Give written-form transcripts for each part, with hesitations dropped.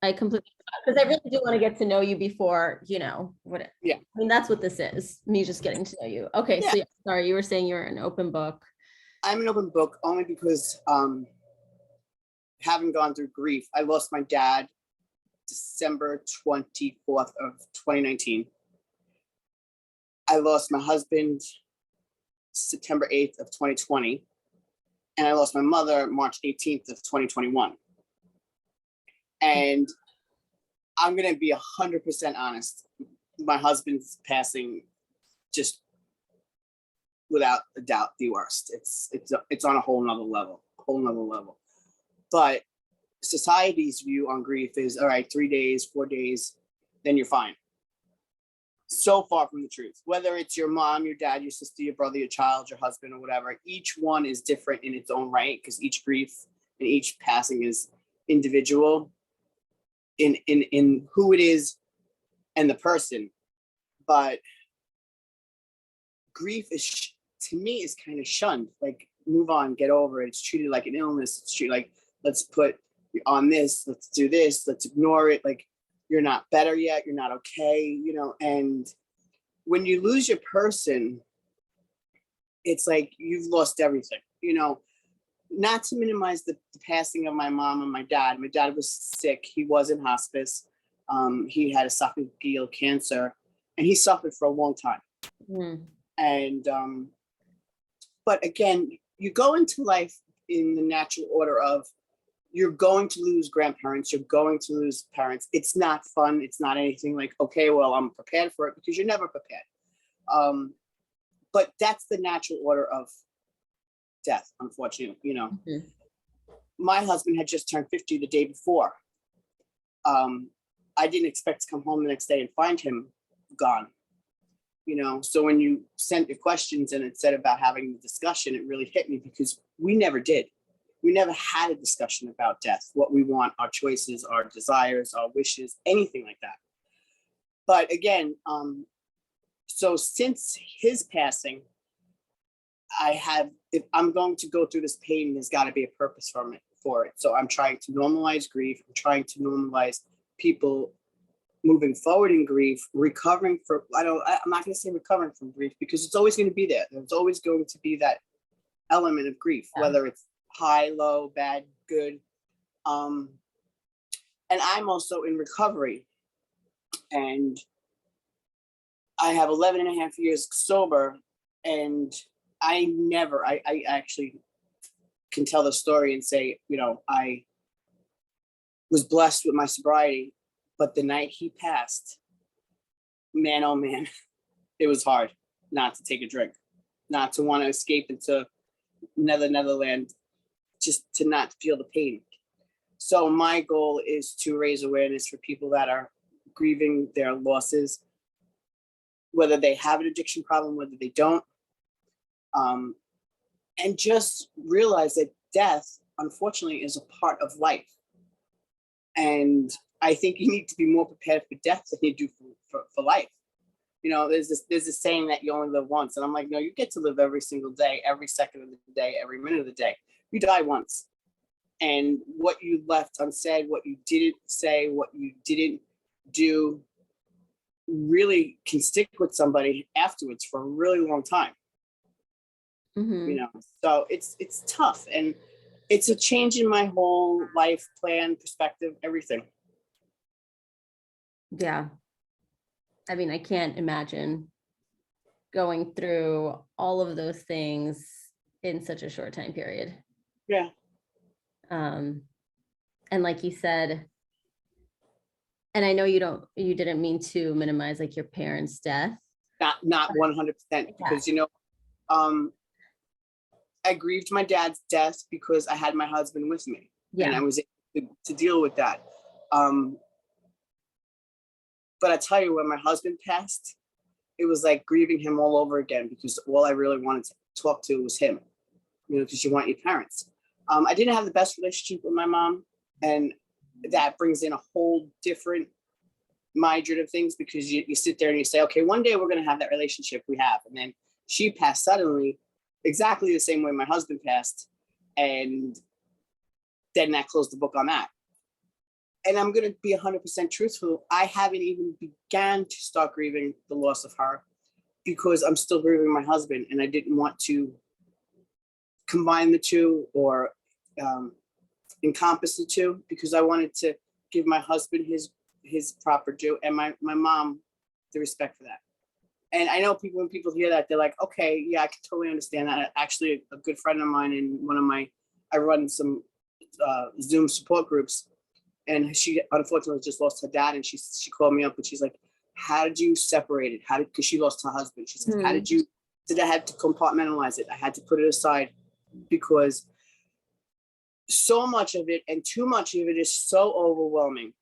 I completely, because I really do want to get to know you before, what, Yeah. I mean, that's what this is, me just getting to know you. Okay, Yeah. so sorry, you were saying you're an open book. I'm an open book only because having gone through grief, I lost my dad December 24th of 2019. I lost my husband September 8th of 2020. And I lost my mother March 18th of 2021. And I'm going to be 100% honest. My husband's passing just without a doubt the worst. It's on a whole nother level. But society's view on grief is, all right, 3 days, 4 days, then you're fine. So far from the truth. Whether it's your mom, your dad, your sister, your brother, your child, your husband, or whatever, each one is different in its own right, because each grief and each passing is individual in who it is and the person. But grief is, to me, is kind of shunned. Like, move on, get over it. It's treated like an illness. It's treated like, let's put on this, let's do this, let's ignore it. Like, you're not better yet, you're not okay, and when you lose your person, it's like you've lost everything, not to minimize the passing of my mom and my dad. My dad was sick, he was in hospice, he had esophageal cancer, and he suffered for a long time. And but again, you go into life in the natural order of, you're going to lose grandparents, you're going to lose parents. It's not fun. It's not anything like, okay, well, I'm prepared for it, because you're never prepared. But that's the natural order of death, unfortunately. My husband had just turned 50 the day before. I didn't expect to come home the next day and find him gone. So when you sent your questions and it said about having the discussion, it really hit me, because we never did. We never had a discussion about death, what we want, our choices, our desires, our wishes, anything like that. But again, so since his passing, if I'm going to go through this pain, there's got to be a purpose for it. So I'm trying to normalize grief. I'm trying to normalize people moving forward in grief, recovering from, I'm not going to say recovering from grief, because it's always going to be there. There's always going to be that element of grief, whether it's high, low, bad, good. And I'm also in recovery, and I have 11 and a half years sober, and I actually can tell the story and say, I was blessed with my sobriety, but the night he passed, man, oh man, it was hard not to take a drink, not to want to escape into Netherland, just to not feel the pain. So my goal is to raise awareness for people that are grieving their losses, whether they have an addiction problem, whether they don't, and just realize that death, unfortunately, is a part of life. And I think you need to be more prepared for death than you do for life. There's this saying that you only live once. And I'm like, no, you get to live every single day, every second of the day, every minute of the day. You die once. And what you left unsaid, what you didn't say, what you didn't do, really can stick with somebody afterwards for a really long time. So it's tough, and it's a change in my whole life plan, perspective, everything. Yeah. I mean, I can't imagine going through all of those things in such a short time period. Yeah. And like you said, and I know you didn't mean to minimize like your parents' death. Not 100%, because, I grieved my dad's death because I had my husband with me, and I was able to deal with that. But I tell you, when my husband passed, it was like grieving him all over again, because all I really wanted to talk to was him, because you want your parents. I didn't have the best relationship with my mom, and that brings in a whole different mindset of things, because you sit there and you say, okay, one day we're going to have that relationship we have. And then she passed suddenly, exactly the same way my husband passed. And then that closed the book on that. and I'm going to be 100% truthful, I haven't even began to start grieving the loss of her because I'm still grieving my husband, and I didn't want to combine the two or encompass the two, because I wanted to give my husband his proper due, and my mom the respect for that. And I know when people hear that, they're like, okay, yeah, I can totally understand that. Actually, a good friend of mine and I run some Zoom support groups, and she unfortunately just lost her dad, and she called me up and she's like, how did you separate it? Because she lost her husband. She said, how did you, I had to compartmentalize it. I had to put it aside because so much of it and too much of it is so overwhelming.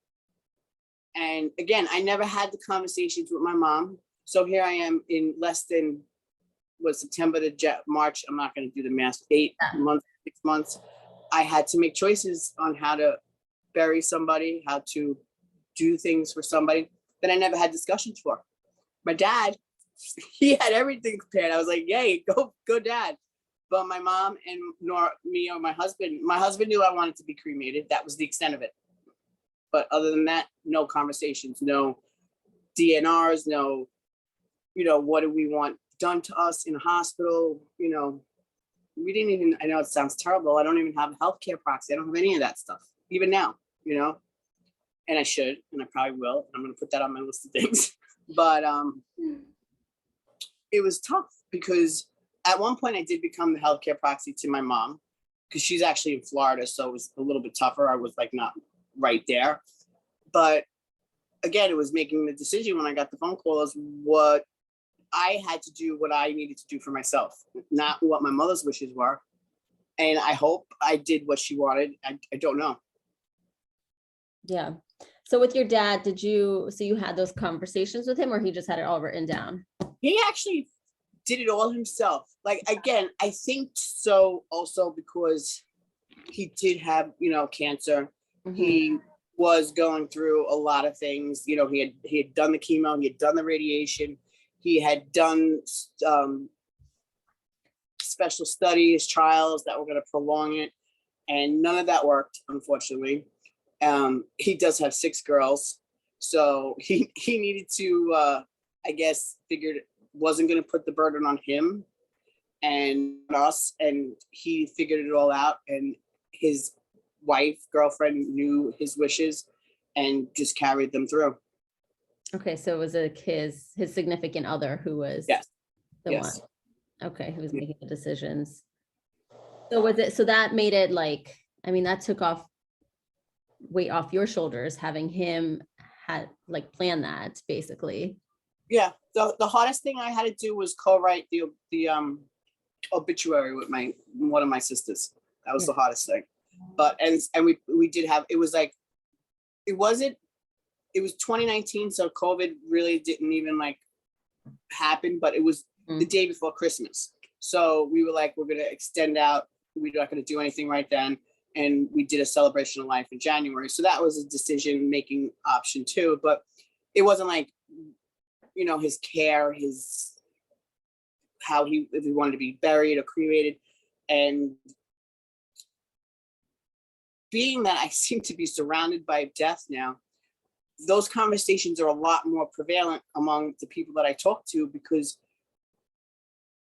And again, I never had the conversations with my mom. So here I am in less than September to March. I'm not going to do the math. 8 months, 6 months. I had to make choices on how to bury somebody, how to do things for somebody that I never had discussions for. My dad, he had everything prepared. I was like, yay, go dad. But my mom and nor me or my husband knew I wanted to be cremated. That was the extent of it. But other than that, no conversations, no DNRs, no, what do we want done to us in a hospital? We didn't even, I know it sounds terrible. I don't even have a healthcare proxy. I don't have any of that stuff, even now, and I should, and I probably will. I'm going to put that on my list of things. But it was tough because at one point I did become the healthcare proxy to my mom because she's actually in Florida. So it was a little bit tougher. I was like not right there. But again, it was making the decision when I got the phone call is what I had to do, what I needed to do for myself, not what my mother's wishes were. And I hope I did what she wanted. I don't know. Yeah. So with your dad, so you had those conversations with him, or he just had it all written down? He actually did it all himself. Like, again, I think so also because he did have, cancer. Mm-hmm. He was going through a lot of things. He had done the chemo, he had done the radiation, he had done special studies, trials that were going to prolong it. And none of that worked, unfortunately. He does have 6 girls. So he needed to, I guess, figured wasn't going to put the burden on him and us. And he figured it all out. And his girlfriend knew his wishes and just carried them through. Okay. So it was his significant other who was the one. Okay. Who was making the decisions. So that made it that took weight off your shoulders, having him plan that basically. Yeah. The hardest thing I had to do was co-write the obituary with one of my sisters. That was the hardest thing. But, and we did have, it was 2019. So COVID really didn't even happen, but it was the day before Christmas. So we were we're going to extend out. We're not going to do anything right then. And we did a celebration of life in January. So that was a decision-making option too. But it wasn't his care, if he wanted to be buried or cremated. And being that I seem to be surrounded by death now, those conversations are a lot more prevalent among the people that I talk to, because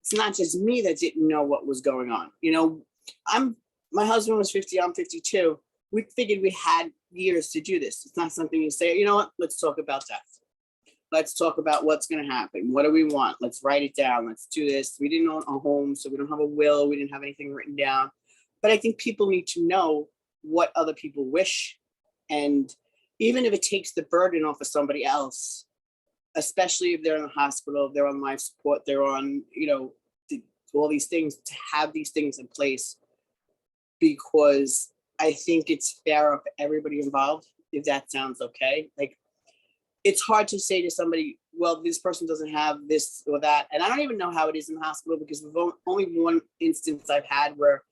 it's not just me that didn't know what was going on. My husband was 50, I'm 52. We figured we had years to do this. It's not something you say, you know what, let's talk about that. Let's talk about what's going to happen. What do we want? Let's write it down. Let's do this. We didn't own a home, so we don't have a will. We didn't have anything written down. But I think people need to know what other people wish. And even if it takes the burden off of somebody else, especially if they're in the hospital, if they're on life support, they're on, all these things, to have these things in place, because I think it's fairer for everybody involved, if that sounds okay. It's hard to say to somebody, well, this person doesn't have this or that. And I don't even know how it is in the hospital, because we've only one instance I've had where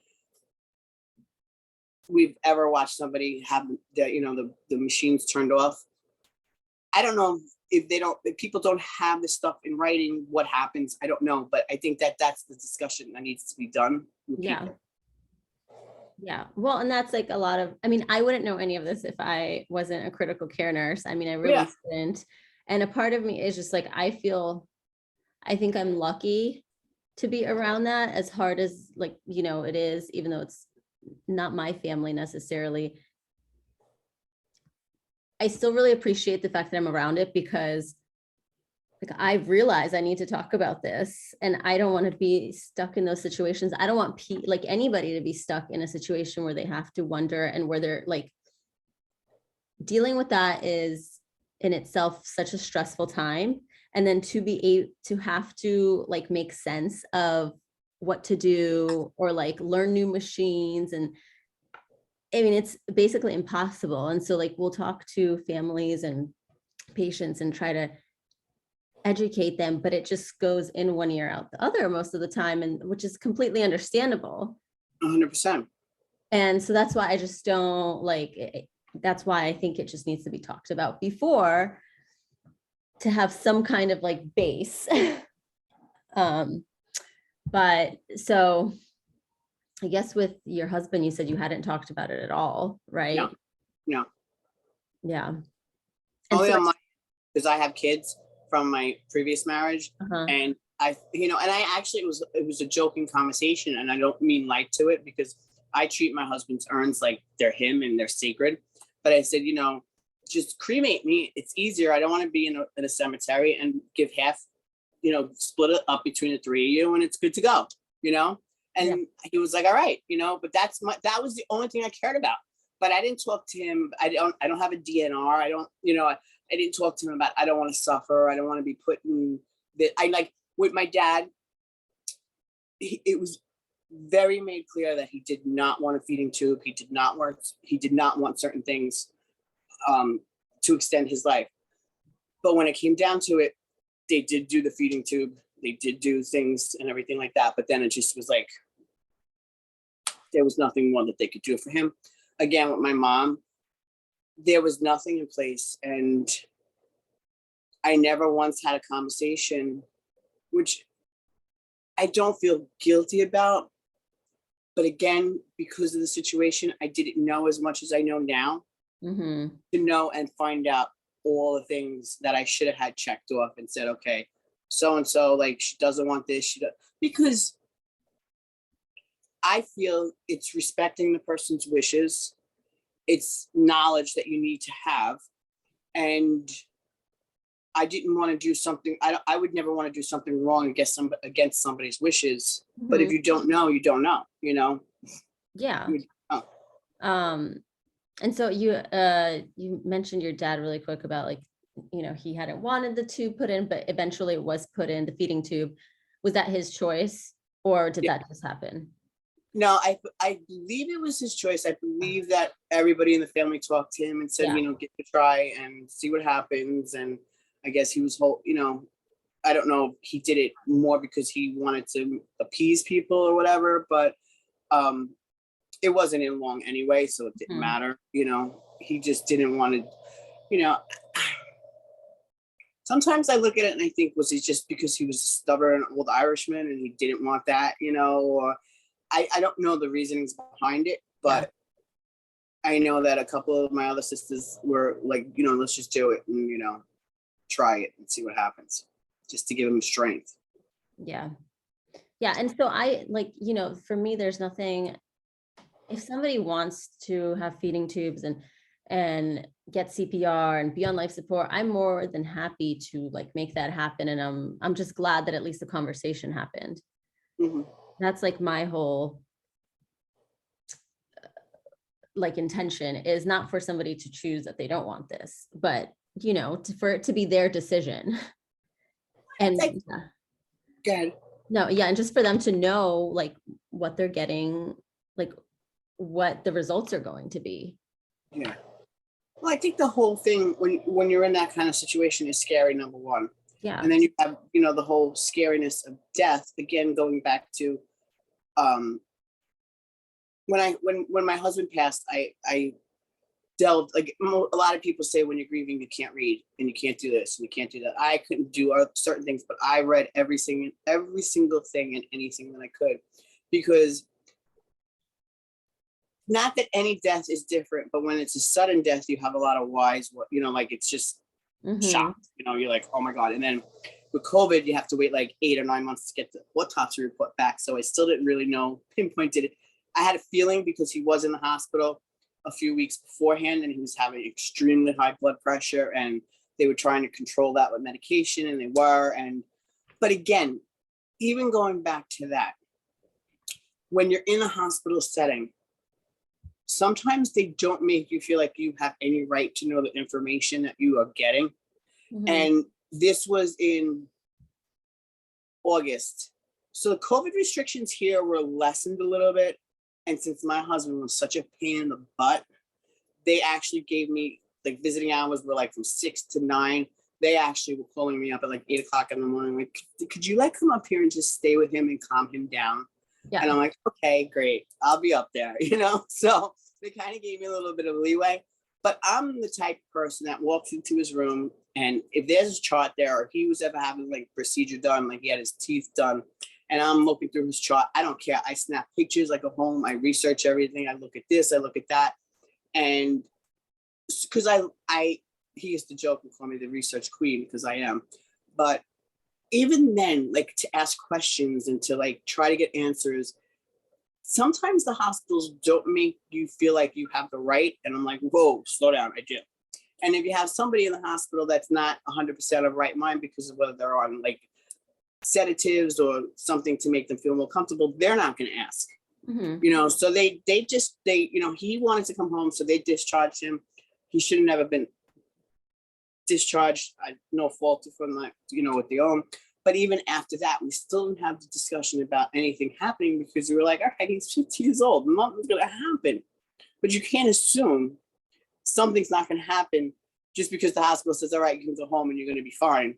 we've ever watched somebody have the machines turned off. I don't know if people don't have this stuff in writing, what happens, I don't know. But I think that's the discussion that needs to be done with people. Yeah. Well, and that's like a lot of, I mean, I wouldn't know any of this if I wasn't a critical care nurse. I mean, I really Yeah. didn't. And a part of me is just like, I think I'm lucky to be around that, as hard as like, it is, even though it's not my family necessarily. I still really appreciate the fact that I'm around it, because like I've realized I need to talk about this, and I don't want to be stuck in those situations. I don't want like anybody to be stuck in a situation where they have to wonder, and where they're like, dealing with that is in itself such a stressful time. And then to be able to have to like make sense of what to do, or like learn new machines. And I mean, it's basically impossible. And so like, we'll talk to families and patients and try to educate them, but it just goes in one ear out the other most of the time, and which is completely understandable. 100%. And so that's why I just don't like it. That's why I think it just needs to be talked about before, to have some kind of like base. But so I guess with your husband, you said you hadn't talked about it at all, right? No, no. Yeah. And Only so, on my, because I have kids from my previous marriage, and and I actually, it was a joking conversation, and I don't mean light to it, because I treat my husband's urns like they're him and they're sacred. But I said, just cremate me. It's easier. I don't want to be in a cemetery and give half, split it up between the three of you, and it's good to go, And he was like, all right, but that was the only thing I cared about. But I didn't talk to him. I don't have a DNR. I don't, I didn't talk to him about, I don't want to suffer. I don't want to be put in that. I like with my dad, it was very made clear that he did not want a feeding tube. He did not want certain things to extend his life. But when it came down to it, they did do the feeding tube. They did do things and everything like that. But then it just was like, there was nothing more that they could do for him. Again, with my mom, there was nothing in place. And I never once had a conversation, which I don't feel guilty about. But again, because of the situation, I didn't know as much as I know now, to know and find out all the things that I should have had checked off and said, okay, so-and-so, like, she doesn't want this, because I feel it's respecting the person's wishes. It's knowledge that you need to have. And I didn't want to do something. I would never want to do something wrong against somebody's wishes. But if you don't know, you don't know, Yeah. You don't know. And so you mentioned your dad really quick about like, he hadn't wanted the tube put in, but eventually it was put in, the feeding tube. Was that his choice, or did that just happen? No, I believe it was his choice. I believe that everybody in the family talked to him and said, get to try and see what happens. And I guess he was I don't know if he did it more because he wanted to appease people or whatever, but it wasn't in long anyway, so it didn't matter. He just didn't want to, sometimes I look at it and I think, was it just because he was a stubborn old Irishman and he didn't want that, or I don't know the reasonings behind it, but I know that a couple of my other sisters were like, let's just do it and, try it and see what happens, just to give him strength. Yeah. Yeah. And so I like, for me, there's nothing, if somebody wants to have feeding tubes and get CPR and be on life support, I'm more than happy to like make that happen. And I'm just glad that at least the conversation happened. That's like my whole like intention, is not for somebody to choose that they don't want this, but for it to be their decision. And good. No, yeah, and just for them to know like what they're getting, like what the results are going to be. Yeah. Well, I think the whole thing when you're in that kind of situation is scary, number one. Yeah. And then you have, the whole scariness of death. Again, going back to when my husband passed, I delved, like a lot of people say when you're grieving, you can't read and you can't do this and you can't do that. I couldn't do certain things, but I read every single thing and anything that I could, because not that any death is different, but when it's a sudden death, you have a lot of whys, like it's just shocked, you're like, oh my God. And then with COVID, you have to wait like 8 or 9 months to get the autopsy report back. So I still didn't really know, pinpointed it. I had a feeling because he was in the hospital a few weeks beforehand and he was having extremely high blood pressure and they were trying to control that with medication and they were. But again, even going back to that, when you're in a hospital setting, sometimes they don't make you feel like you have any right to know the information that you are getting. And this was in August. So the COVID restrictions here were lessened a little bit. And since my husband was such a pain in the butt, they actually gave me, like, visiting hours were like from 6 to 9. They actually were calling me up at like 8 o'clock in the morning. Like, could you like come up here and just stay with him and calm him down? Yeah. And I'm like, okay, great. I'll be up there, So they kind of gave me a little bit of leeway. But I'm the type of person that walks into his room and if there's a chart there or he was ever having like procedure done, like he had his teeth done, and I'm looking through his chart, I don't care. I snap pictures, I go home, I research everything. I look at this, I look at that. And because he used to joke and call me the research queen because I am. But even then, like to ask questions and to like try to get answers, sometimes the hospitals don't make you feel like you have the right. And I'm like, whoa, slow down, I do. And if you have somebody in the hospital that's not 100% of right mind because of whether they're on like sedatives or something to make them feel more comfortable, they're not going to ask. So they he wanted to come home, so they discharged him. He should have never been discharged. No fault from that, what they own. But even after that, we still didn't have the discussion about anything happening because we were like, all right, he's 50 years old. Nothing's going to happen. But you can't assume something's not going to happen just because the hospital says, all right, you can go home and you're going to be fine.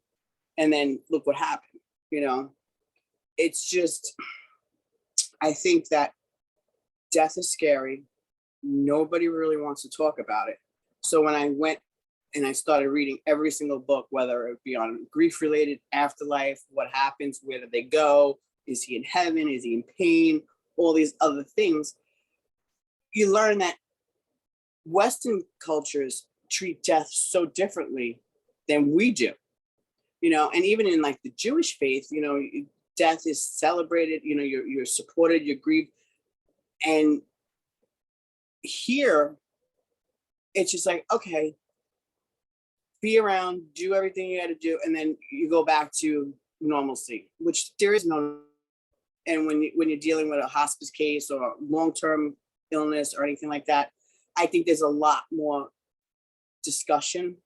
And then look what happened. It's just, I think that death is scary. Nobody really wants to talk about it. So when I went and I started reading every single book, whether it be on grief-related, afterlife, what happens, where do they go? Is he in heaven? Is he in pain? All these other things. You learn that Western cultures treat death so differently than we do. And even in like the Jewish faith, death is celebrated, you're supported, you're grieved. And here, it's just like, okay, be around, do everything you got to do, and then you go back to normalcy, which there is no. And when you're dealing with a hospice case or a long-term illness or anything like that, I think there's a lot more discussion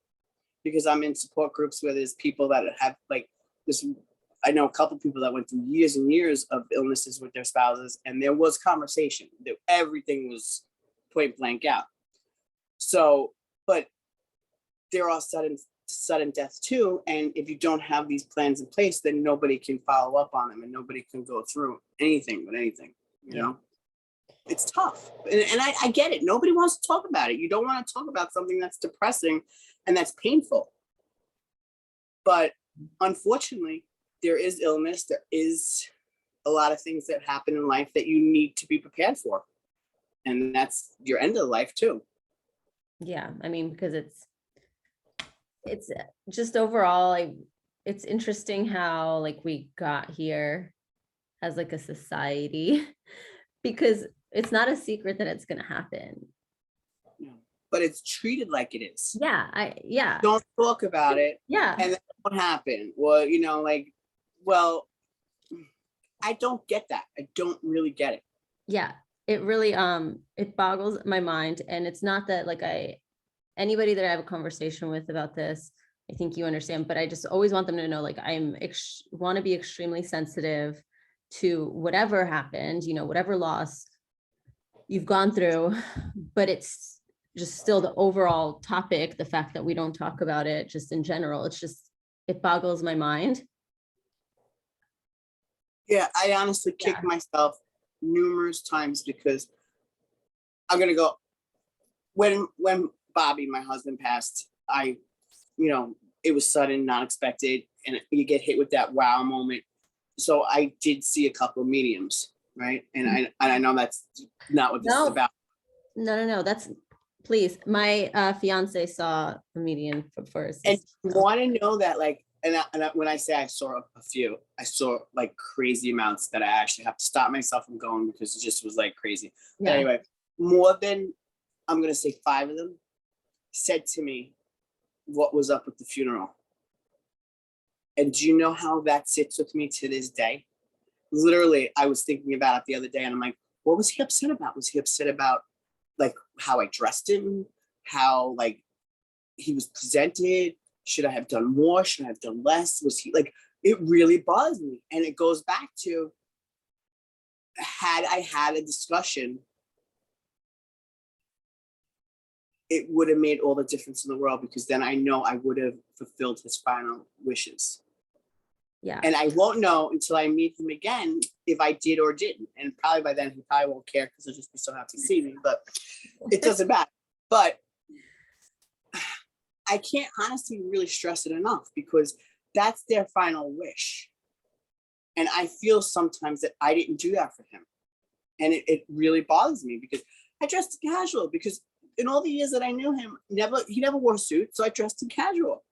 because I'm in support groups where there's people that have like this. I know a couple people that went through years and years of illnesses with their spouses, and there was conversation. Everything was point blank out. So, but there are sudden deaths too. And if you don't have these plans in place, then nobody can follow up on them and nobody can go through anything with anything, It's tough. And I get it. Nobody wants to talk about it. You don't want to talk about something that's depressing and that's painful. But unfortunately, there is illness. There is a lot of things that happen in life that you need to be prepared for. And that's your end of life too. Yeah. I mean, because it's just overall, it's interesting how like we got here as like a society because it's not a secret that it's going to happen. But it's treated like it is. Yeah. Don't talk about it. Yeah. And then what happened? Well, I don't get that. I don't really get it. Yeah. It really, it boggles my mind. And it's not that like anybody that I have a conversation with about this, I think you understand, but I just always want them to know, like, want to be extremely sensitive to whatever happened, whatever loss you've gone through, but it's just still the overall topic, the fact that we don't talk about it just in general, it boggles my mind. Yeah, I honestly kicked myself numerous times because I'm going to go, when Bobby, my husband, passed, it was sudden, not expected, and you get hit with that wow moment. So I did see a couple of mediums, right? And I know that's not what this is about. No. That's, please. My fiance saw a median for his And sister. you want to know that, like, when I say I saw a few, I saw like crazy amounts that I actually have to stop myself from going because it just was like crazy. But Yeah. anyway, more than, I'm going to say 5 of them said to me what was up with the funeral. And do you know how that sits with me to this day? Literally, I was thinking about it the other day and I'm like, what was he upset about? Was he upset about like how I dressed him? How like he was presented? Should I have done more? Should I have done less? Was he like, it really bothers me. And it goes back to, had I had a discussion, it would have made all the difference in the world, because then I know I would have fulfilled his final wishes. Yeah. And I won't know until I meet him again if I did or didn't. And probably by then he probably won't care because he'll just be so happy to see me, but it doesn't matter. But I can't honestly really stress it enough, because that's their final wish. And I feel sometimes that I didn't do that for him. And it really bothers me, because I dressed casual, because in all the years that I knew him, he never wore a suit. So I dressed in casual.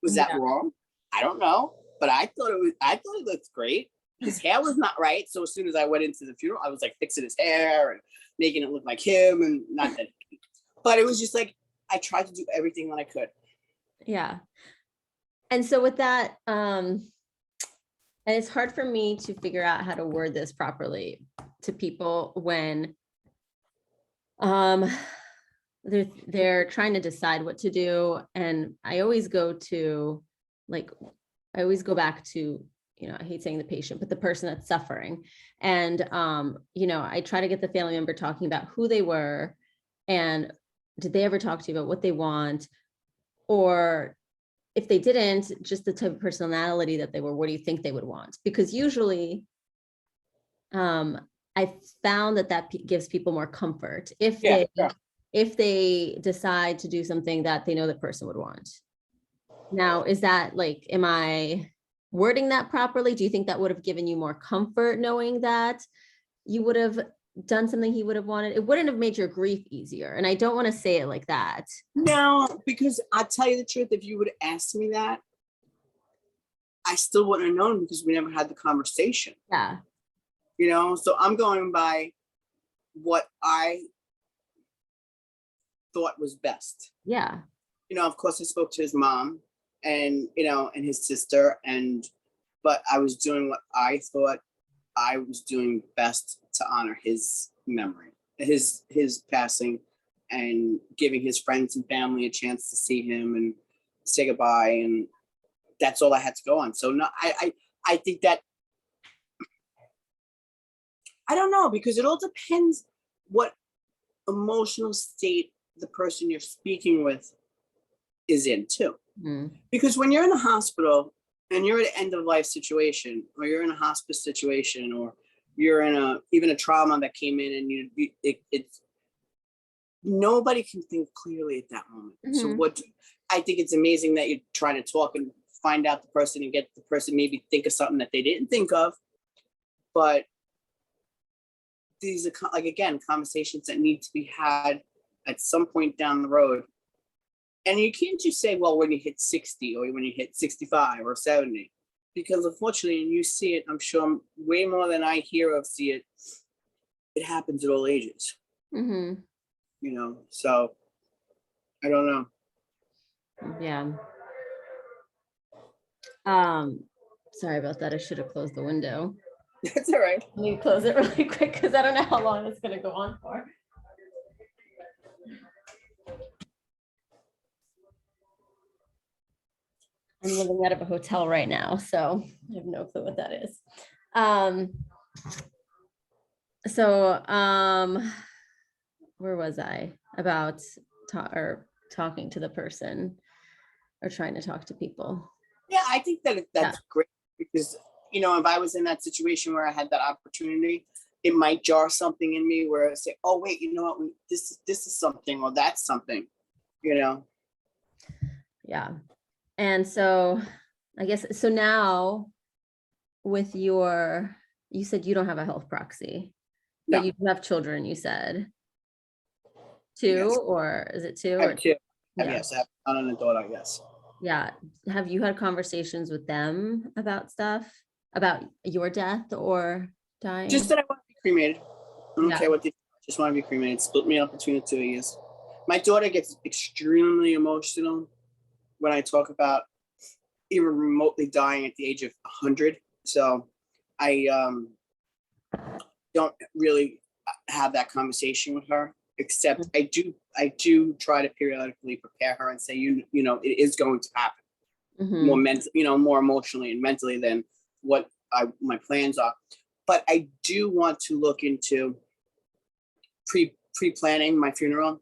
Was that wrong? I don't know. But I thought it looked great. His hair was not right. So as soon as I went into the funeral, I was like fixing his hair and making it look like him, and not that. But it was just like, I tried to do everything that I could. Yeah. And so with that, and it's hard for me to figure out how to word this properly to people when they're trying to decide what to do. And I always go back to, I hate saying the patient, but the person that's suffering. And, I try to get the family member talking about who they were, and did they ever talk to you about what they want? Or if they didn't, just the type of personality that they were, what do you think they would want? Because usually, I found that gives people more comfort if they decide to do something that they know the person would want. Now, is that like, am I wording that properly? Do you think that would have given you more comfort knowing that you would have done something he would have wanted? It wouldn't have made your grief easier. And I don't want to say it like that. No, because I'll tell you the truth, if you would have asked me that, I still wouldn't have known, because we never had the conversation. Yeah. So I'm going by what I thought was best. Yeah. Of course I spoke to his mom and, and his sister, but I was doing what I thought I was doing best to honor his memory, his passing, and giving his friends and family a chance to see him and say goodbye. And that's all I had to go on. So no, I think that, I don't know, because it all depends what emotional state the person you're speaking with is in too. Mm. Because when you're in a hospital and you're at an end of life situation, or you're in a hospice situation, or you're in even a trauma that came in, and it's nobody can think clearly at that moment. Mm-hmm. So I think it's amazing that you're trying to talk and find out the person and get the person maybe think of something that they didn't think of. But these are, like, again, conversations that need to be had at some point down the road. And you can't just say, well, when you hit 60 or when you hit 65 or 70, because unfortunately, and you see it, I'm sure way more than I hear of, see it, it happens at all ages. Mm-hmm. So I don't know. Yeah. Sorry about that. I should have closed the window. That's all right. Let me close it really quick, because I don't know how long it's going to go on for. I'm living out of a hotel right now, so I have no clue what that is. Where was I? About talking to the person, or trying to talk to people. Yeah, I think that's great, because, if I was in that situation where I had that opportunity, it might jar something in me where I say, oh, wait, you know what? This is something, or that's something, Yeah. And so I guess, so now with you said you don't have a health proxy, but you do have children, you said. two, Yes. or is it two? I have two. Yeah. Yes, I have a son and a daughter, yes. Yeah. Have you had conversations with them about stuff, about your death or dying? Just that I want to be cremated. I don't Yeah. care what they, just want to be cremated. Split me up between the two of you. My daughter gets extremely emotional when I talk about even remotely dying at the age of 100. So I don't really have that conversation with her, except I do try to periodically prepare her and say, you know, it is going to happen more mental, you know, more emotionally and mentally than what my plans are. But I do want to look into pre-planning my funeral,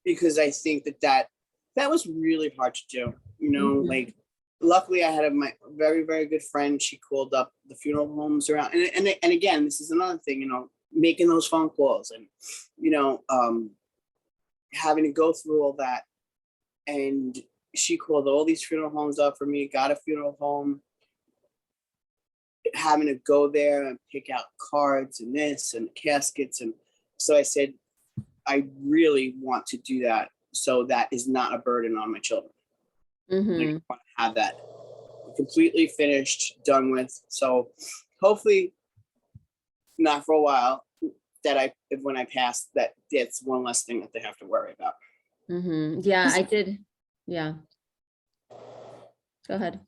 because I think that was really hard to do. You know, like luckily I had my very, very good friend. She called up the funeral homes around, and again, this is another thing, you know, making those phone calls and, you know, having to go through all that. And she called all these funeral homes up for me, got a funeral home, having to go there and pick out cards and this and caskets. And so I said, I really want to do that so that is not a burden on my children. I want to have that completely finished, done with. So hopefully not for a while, that when I pass, that's one less thing that they have to worry about. Yeah, I did. Yeah. Go ahead.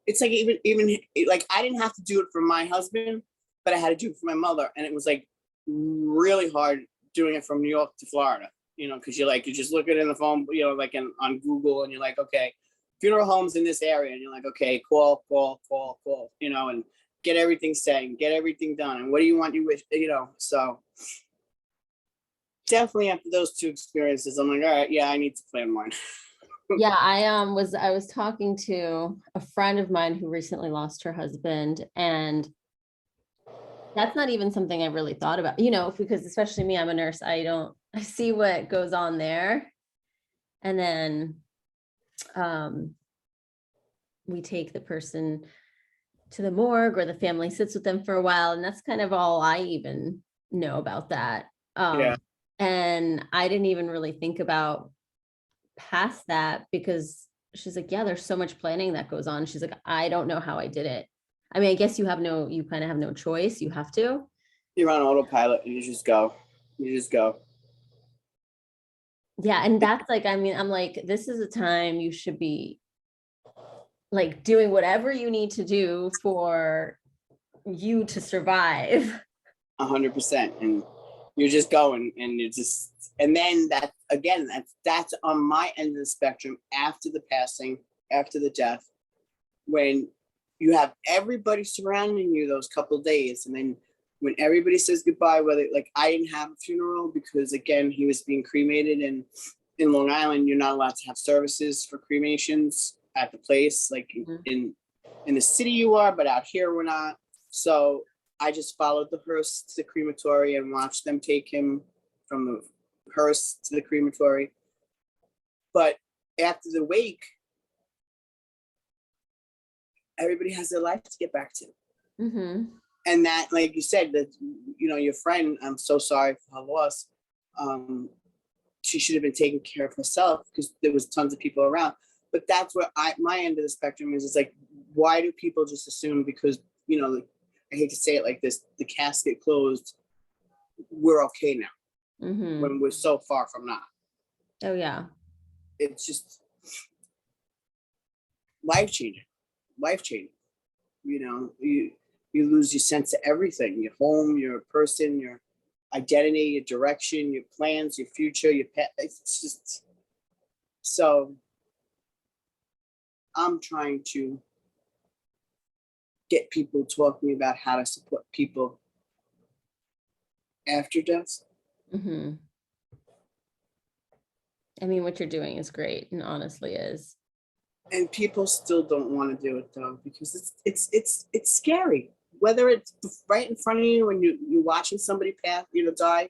It's like even like I didn't have to do it for my husband, but I had to do it for my mother, and it was like really hard doing it from New York to Florida. You know, because you just look at it in the phone, you know, like on Google, and you're like, okay, funeral homes in this area, and you're like, okay, call, you know, and get everything set and get everything done. And what do you want? You wish, you know. So definitely after those two experiences, I'm like, all right, yeah, I need to plan one. Yeah, I was talking to a friend of mine who recently lost her husband, and that's not even something I really thought about, you know, because especially me, I'm a nurse. I see what goes on there. And then we take the person to the morgue, or the family sits with them for a while. And that's kind of all I even know about that. Yeah. And I didn't even really think about past that, because she's like, yeah, there's so much planning that goes on. She's like, I don't know how I did it. I mean, I guess you kind of have no choice. You have to. You're on autopilot and you just go. Yeah. And that's like, I mean, I'm like, this is a time you should be like doing whatever you need to do for you to survive. 100%. And you're just going, and and then that's on my end of the spectrum after the passing, after the death, when you have everybody surrounding you those couple of days. And then when everybody says goodbye, whether like I didn't have a funeral because again, he was being cremated, and in Long Island, you're not allowed to have services for cremations at the place, like in the city you are, but out here we're not. So I just followed the hearse to the crematory and watched them take him from the hearse to the crematory. But after the wake, everybody has their life to get back to. And that, like you said, that, you know, your friend, I'm so sorry for her loss. She should have been taking care of herself because there was tons of people around. But that's where my end of the spectrum is like, why do people just assume because, you know, I hate to say it like this, the casket closed, we're okay now, when we're so far from not. Oh yeah. It's just life-changing. You know, you lose your sense of everything, your home, your person, your identity, your direction, your plans, your future, your pet. It's just, so I'm trying to get people talking about how to support people after death. I mean, what you're doing is great, and honestly is. And people still don't want to do it though, because it's scary. Whether it's right in front of you when you're watching somebody pass, you know, die,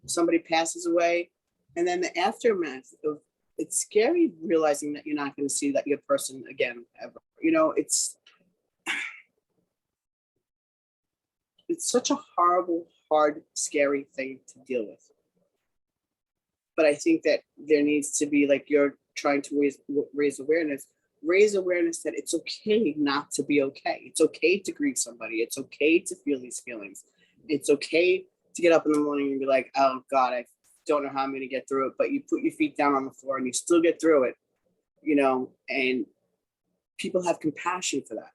somebody passes away, and then the aftermath of it's scary realizing that you're not going to see that your person again ever. You know, it's such a horrible, hard, scary thing to deal with. but I think that there needs to be, like you're trying to raise awareness that it's okay not to be okay. It's okay to grieve somebody. It's okay to feel these feelings. It's okay to get up in the morning and be like, oh God, I don't know how I'm going to get through it. But you put your feet down on the floor and you still get through it, you know, and people have compassion for that.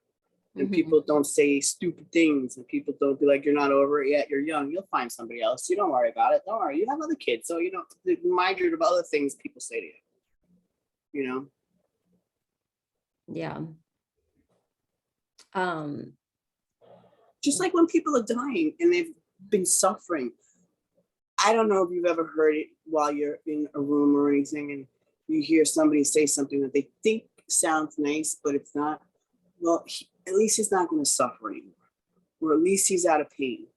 And people don't say stupid things, and people don't be like, you're not over it yet. You're young. You'll find somebody else. You don't worry about it. Don't worry. You have other kids. So, you know, remind you of other things people say to you, you know? Yeah. Just like when people are dying and they've been suffering. I don't know if you've ever heard it while you're in a room or anything, and you hear somebody say something that they think sounds nice, but it's not. Well, at least he's not going to suffer anymore, or at least he's out of pain.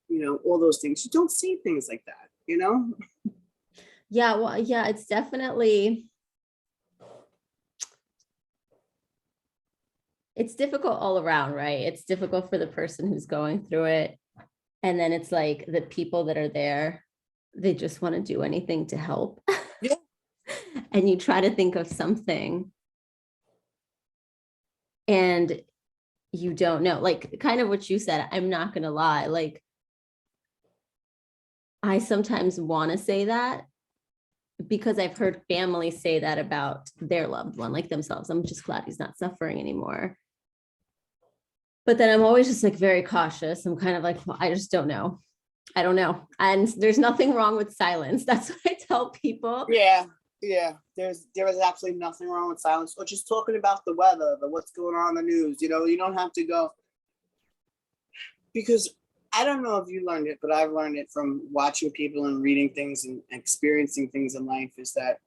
You know, all those things. You don't say things like that, you know? Yeah, well, yeah, it's definitely, it's difficult all around, right? It's difficult for the person who's going through it. And then it's like the people that are there, they just want to do anything to help. Yeah. And you try to think of something and you don't know, like kind of what you said. I'm not going to lie. Like, I sometimes want to say that because I've heard families say that about their loved one, like themselves. I'm just glad he's not suffering anymore. But then I'm always just like very cautious. I'm kind of like, well, I just don't know. I don't know. And there's nothing wrong with silence. That's what I tell people. Yeah. Yeah. There is absolutely nothing wrong with silence, or just talking about the weather, what's going on in the news. You know, you don't have to go, because I don't know if you learned it, but I've learned it from watching people and reading things and experiencing things in life, is that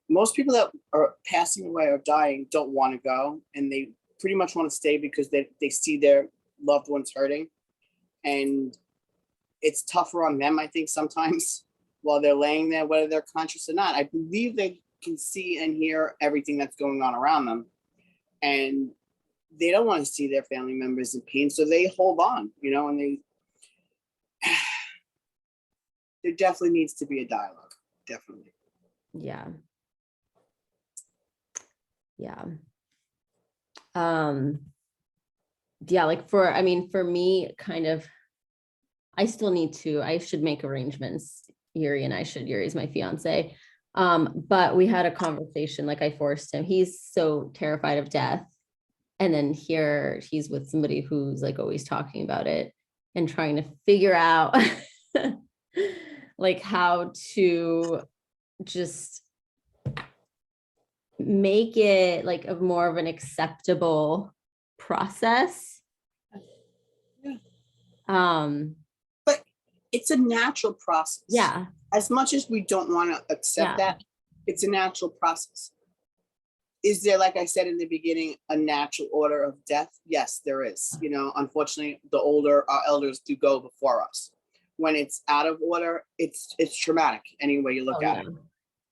most people that are passing away or dying don't want to go, and they pretty much want to stay because they see their loved ones hurting. And it's tougher on them, I think, sometimes while they're laying there, whether they're conscious or not. I believe they can see and hear everything that's going on around them. And they don't want to see their family members in pain. So they hold on, you know, and there definitely needs to be a dialogue. Definitely. Yeah. Yeah. Yeah, like for me, kind of, I should make arrangements. Yuri's my fiance. But we had a conversation, like I forced him. He's so terrified of death. And then here he's with somebody who's like always talking about it and trying to figure out like how to just make it like a more of an acceptable process. Yeah. But it's a natural process. Yeah. As much as we don't want to accept that, it's a natural process. Is there, like I said in the beginning, a natural order of death? Yes, there is. You know, unfortunately, our elders do go before us. When it's out of order, it's traumatic any way you look at it.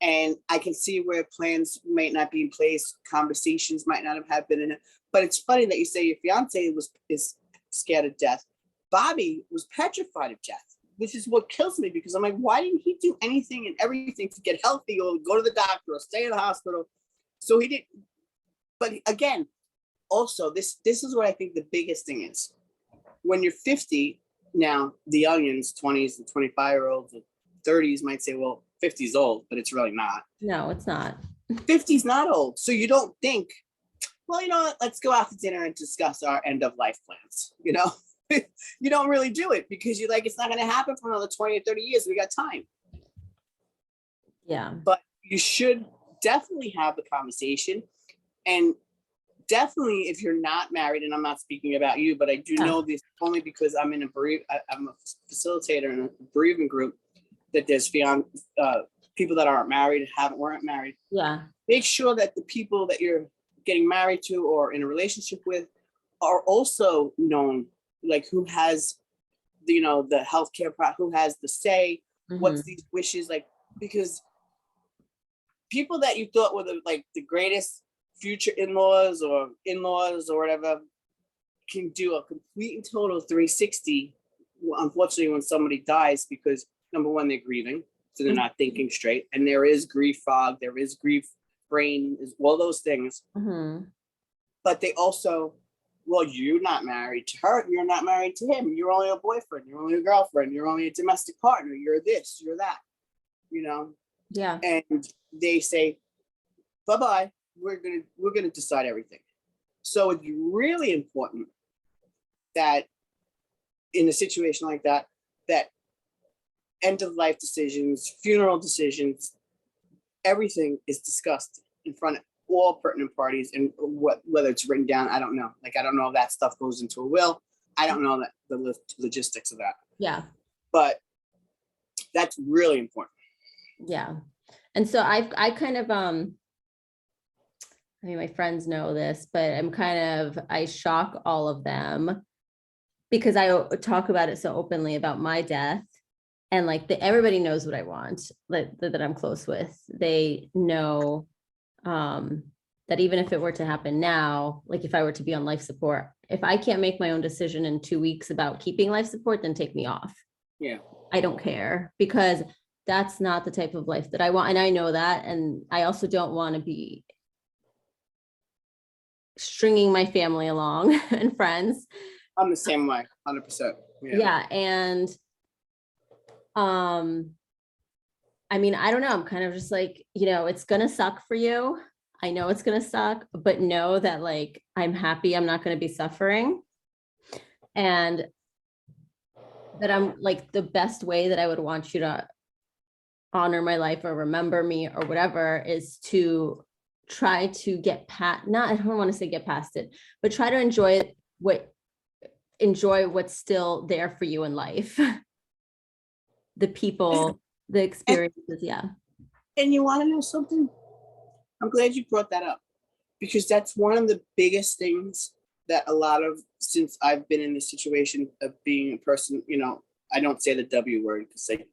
And I can see where plans might not be in place, conversations might not have been in it. But it's funny that you say your fiance is scared of death. Bobby was petrified of death, which is what kills me, because I'm like, why didn't he do anything and everything to get healthy or go to the doctor or stay in the hospital? So he didn't. But again, also, this is what I think the biggest thing is. When you're 50, now the youngins, 20s and 25-year-olds, 30s might say, well, 50 is old, but it's really not. No, it's not. 50 is not old. So you don't think, well, you know what, let's go out to dinner and discuss our end of life plans. You know, you don't really do it because you're like, it's not going to happen for another 20 or 30 years. We got time. Yeah. But you should definitely have the conversation. And definitely, if you're not married, and I'm not speaking about you, but I do know this only because I'm I'm a facilitator in a bereavement group, that there's people that aren't married, weren't married. Yeah. Make sure that the people that you're getting married to or in a relationship with are also known, like who has, you know, the healthcare, who has the say, what's these wishes, like, because people that you thought were the greatest future in-laws or whatever can do a complete and total 360, unfortunately, when somebody dies, because number one, they're grieving. So they're not thinking straight. And there is grief fog, there is grief brain, is all those things. Mhm. But they also, well, you're not married to her, you're not married to him, you're only a boyfriend, you're only a girlfriend, you're only a domestic partner, you're this, you're that, you know? Yeah. And they say, bye-bye, we're gonna decide everything. So it's really important that in a situation like that, that end of life decisions, funeral decisions, everything is discussed in front of all pertinent parties, and whether it's written down, I don't know. Like, I don't know if that stuff goes into a will. I don't know that the logistics of that. Yeah. But that's really important. Yeah. And so I kind of, I mean, my friends know this, but I shock all of them because I talk about it so openly about my death. And like everybody knows what I want, that I'm close with. They know that even if it were to happen now, like if I were to be on life support, if I can't make my own decision in 2 weeks about keeping life support, then take me off. Yeah. I don't care, because that's not the type of life that I want. And I know that. And I also don't want to be stringing my family along and friends. I'm the same way, 100%. Yeah. And I mean, I don't know. I'm kind of just like, it's going to suck for you. I know it's going to suck, but know that like, I'm happy I'm not going to be suffering. And that I'm like, the best way that I would want you to honor my life or remember me or whatever is to try to get past, I don't want to say get past it, but try to enjoy what's still there for you in life. The people, the experiences. Yeah. And you want to know something? I'm glad you brought that up, because that's one of the biggest things that since I've been in this situation of being a person, I don't say the W word because I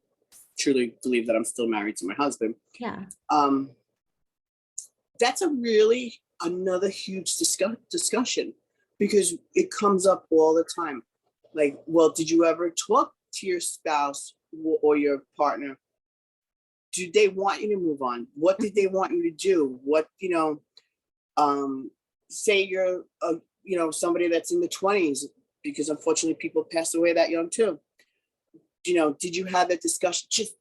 truly believe that I'm still married to my husband. Yeah. That's another huge discussion, because it comes up all the time. Like, well, did you ever talk to your spouse or your partner? Do they want you to move on? What did they want you to do? What, say you're, somebody that's in the 20s, because unfortunately people pass away that young too. Did you have that discussion? Just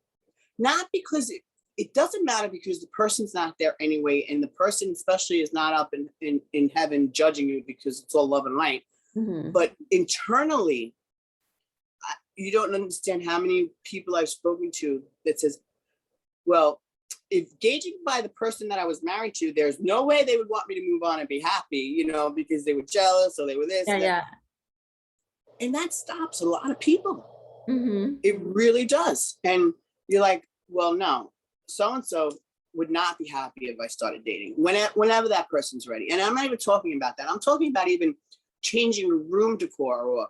not because it doesn't matter, because the person's not there anyway. And the person especially is not up in heaven judging you, because it's all love and light. Mm-hmm. But internally, you don't understand how many people I've spoken to that says, well, if gauging by the person that I was married to, there's no way they would want me to move on and be happy, because they were jealous or they were this. Yeah. And that stops a lot of people. Mm-hmm. It really does. And you're like, well, no, so-and-so would not be happy if I started dating whenever that person's ready. And I'm not even talking about that. I'm talking about even changing room decor, or,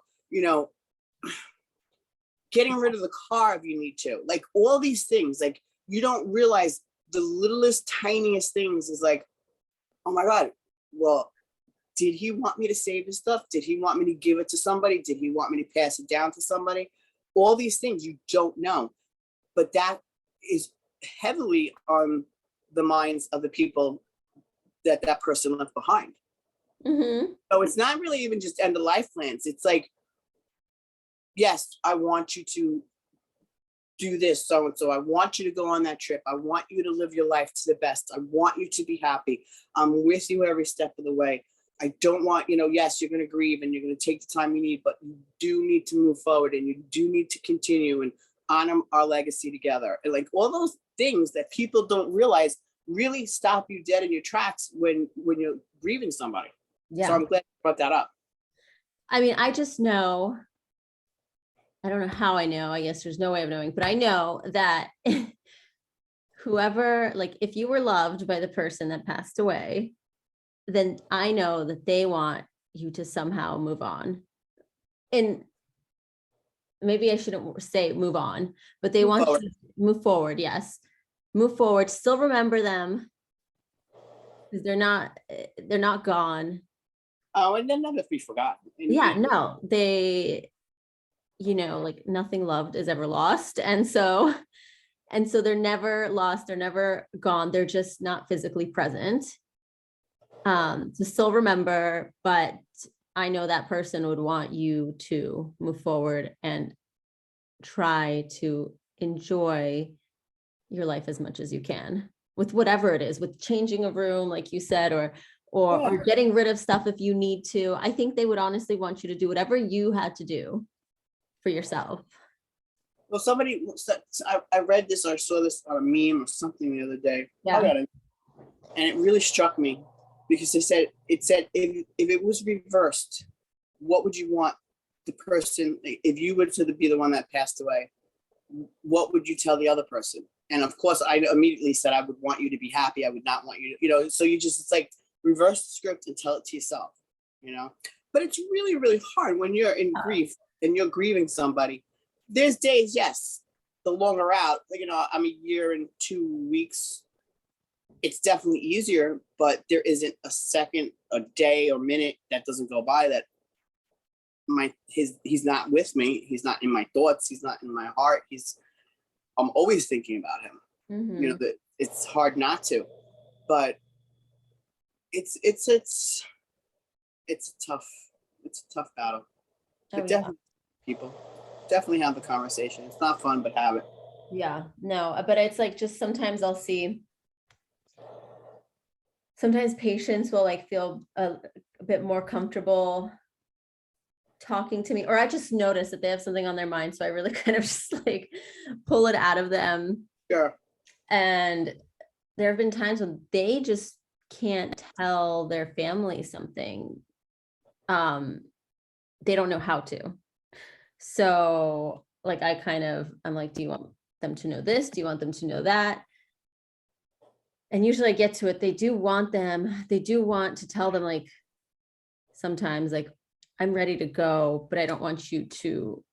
getting rid of the car if you need to. Like, all these things, like, you don't realize the littlest, tiniest things is like, oh my God, well, did he want me to save his stuff? Did he want me to give it to somebody? Did he want me to pass it down to somebody? All these things you don't know. But that is heavily on the minds of the people that person left behind. Mm-hmm. So it's not really even just end of life plans. It's like, yes, I want you to do this, so-and-so. I want you to go on that trip. I want you to live your life to the best. I want you to be happy. I'm with you every step of the way. I don't want, yes, you're going to grieve and you're going to take the time you need, but you do need to move forward, and you do need to continue and honor our legacy together. And like, all those things that people don't realize really stop you dead in your tracks when you're grieving somebody. Yeah. So I'm glad you brought that up. I mean, I just know, I don't know how I know, I guess there's no way of knowing, but I know that whoever, like, if you were loved by the person that passed away, then I know that they want you to somehow move on. And maybe I shouldn't say move on, but they want you to move forward. Yes. Move forward. Still remember them, because they're not gone. Oh, and then never be forgotten. Yeah, no, they, like, nothing loved is ever lost. And so And so they're never lost, they're never gone, they're just not physically present. To still remember, but I know that person would want you to move forward and try to enjoy your life as much as you can with whatever it is, with changing a room, like you said, or getting rid of stuff if you need to. I think they would honestly want you to do whatever you had to do for yourself. Well, I read this or saw this on a meme or something the other day. Yeah. And it really struck me because it said if it was reversed, what would you want the person, if you were to be the one that passed away, what would you tell the other person? And of course, I immediately said I would want you to be happy. I would not want you to, so it's like reverse the script and tell it to yourself, But it's really, really hard when you're in grief and you're grieving somebody. There's days, yes, the longer out, I'm a year and 2 weeks. It's definitely easier, but there isn't a second, a day, or minute that doesn't go by that he's not with me. He's not in my thoughts. He's not in my heart. I'm always thinking about him. Mm-hmm. That it's hard not to, but it's a tough battle. But definitely have the conversation. It's not fun, but have it. Yeah, no, but it's like, just sometimes I'll see, sometimes patients will like feel a bit more comfortable talking to me, or I just notice that they have something on their mind. So I really kind of just like pull it out of them. Sure. And there have been times when they just can't tell their family something. They don't know how to. So like, I'm like, do you want them to know this? Do you want them to know that? And usually I get to it. They do want to tell them, like, sometimes like, I'm ready to go, but I don't want you to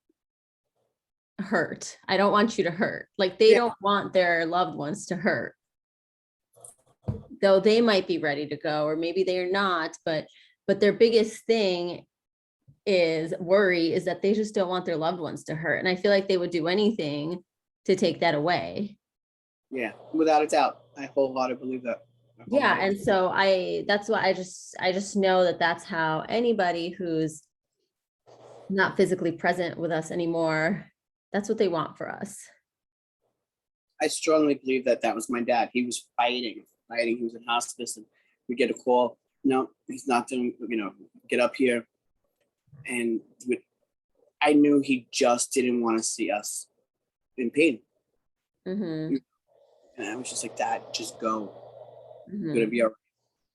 hurt. I don't want you to hurt. Like, they don't want their loved ones to hurt. Though they might be ready to go, or maybe they're not, but their biggest thing is that they just don't want their loved ones to hurt. And I feel like they would do anything to take that away. Yeah, without a doubt. I wholeheartedly believe that. Yeah. And so that's why I just know that that's how anybody who's not physically present with us anymore, that's what they want for us. I strongly believe that was my dad. He was fighting. He was in hospice, and we get a call. No, he's not doing, get up here. And I knew he just didn't want to see us in pain. Mm-hmm. And I was just like, Dad, just go. Mm-hmm. It's gonna be all